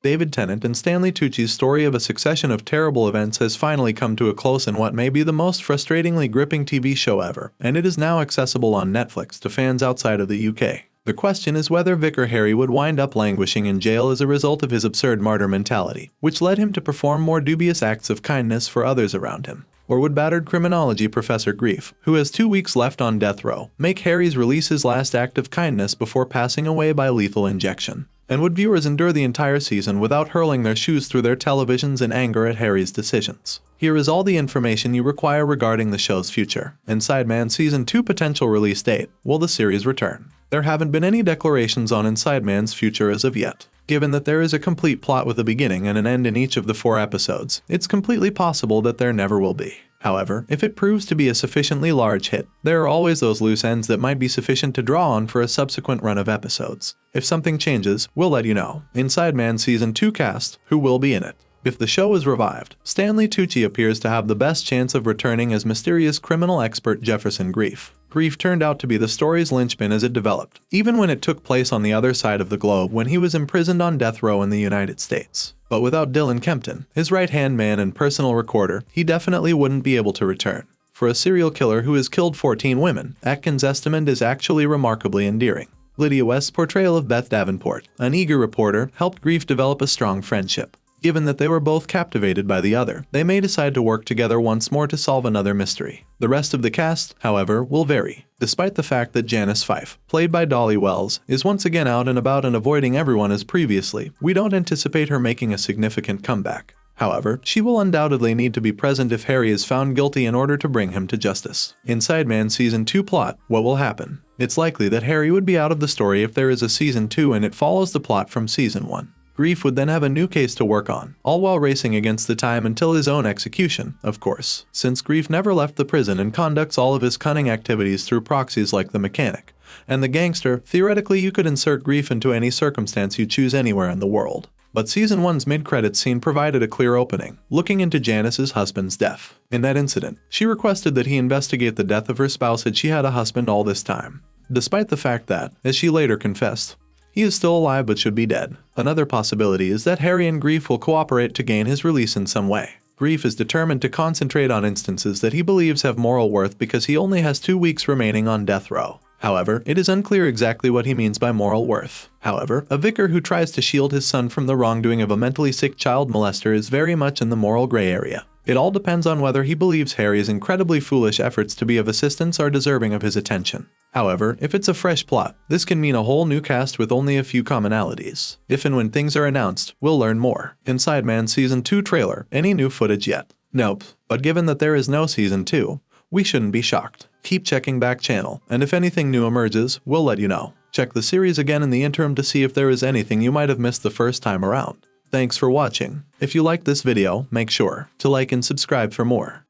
David Tennant and Stanley Tucci's story of a succession of terrible events has finally come to a close in what may be the most frustratingly gripping TV show ever, and it is now accessible on Netflix to fans outside of the UK. The question is whether Vicar Harry would wind up languishing in jail as a result of his absurd martyr mentality, which led him to perform more dubious acts of kindness for others around him. Or would battered criminology professor Grief, who has 2 weeks left on death row, make Harry's release his last act of kindness before passing away by lethal injection? And would viewers endure the entire season without hurling their shoes through their televisions in anger at Harry's decisions? Here is all the information you require regarding the show's future. Inside Man Season 2 potential release date. Will the series return? There haven't been any declarations on Inside Man's future as of yet. Given that there is a complete plot with a beginning and an end in each of the 4 episodes, it's completely possible that there never will be. However, if it proves to be a sufficiently large hit, there are always those loose ends that might be sufficient to draw on for a subsequent run of episodes. If something changes, we'll let you know. Inside Man Season 2 cast, who will be in it? If the show is revived, Stanley Tucci appears to have the best chance of returning as mysterious criminal expert Jefferson Grief. Grief turned out to be the story's linchpin as it developed, even when it took place on the other side of the globe when he was imprisoned on death row in the United States. But without Dylan Kempton, his right-hand man and personal recorder, he definitely wouldn't be able to return. For a serial killer who has killed 14 women, Atkins' estimate is actually remarkably endearing. Lydia West's portrayal of Beth Davenport, an eager reporter, helped Grief develop a strong friendship. Given that they were both captivated by the other, they may decide to work together once more to solve another mystery. The rest of the cast, however, will vary. Despite the fact that Janice Fife, played by Dolly Wells, is once again out and about and avoiding everyone as previously, we don't anticipate her making a significant comeback. However, she will undoubtedly need to be present if Harry is found guilty in order to bring him to justice. Inside Man Season 2 plot, what will happen? It's likely that Harry would be out of the story if there is a Season 2 and it follows the plot from Season 1. Grief would then have a new case to work on, all while racing against the time until his own execution, of course, since Grief never left the prison and conducts all of his cunning activities through proxies like the mechanic. And the gangster, theoretically you could insert Grief into any circumstance you choose anywhere in the world. But Season 1's mid-credits scene provided a clear opening, looking into Janice's husband's death. In that incident, she requested that he investigate the death of her spouse had she had a husband all this time. Despite the fact that, as she later confessed, he is still alive but should be dead. Another possibility is that Harry and Grief will cooperate to gain his release in some way. Grief is determined to concentrate on instances that he believes have moral worth because he only has 2 weeks remaining on death row. However, it is unclear exactly what he means by moral worth. However, a vicar who tries to shield his son from the wrongdoing of a mentally sick child molester is very much in the moral gray area. It all depends on whether he believes Harry's incredibly foolish efforts to be of assistance are deserving of his attention. However, if it's a fresh plot, this can mean a whole new cast with only a few commonalities. If and when things are announced, we'll learn more. Inside Man Season 2 trailer, any new footage yet? Nope. But given that there is no Season 2, we shouldn't be shocked. Keep checking back channel, and if anything new emerges, we'll let you know. Check the series again in the interim to see if there is anything you might have missed the first time around. Thanks for watching. If you liked this video, make sure to like and subscribe for more.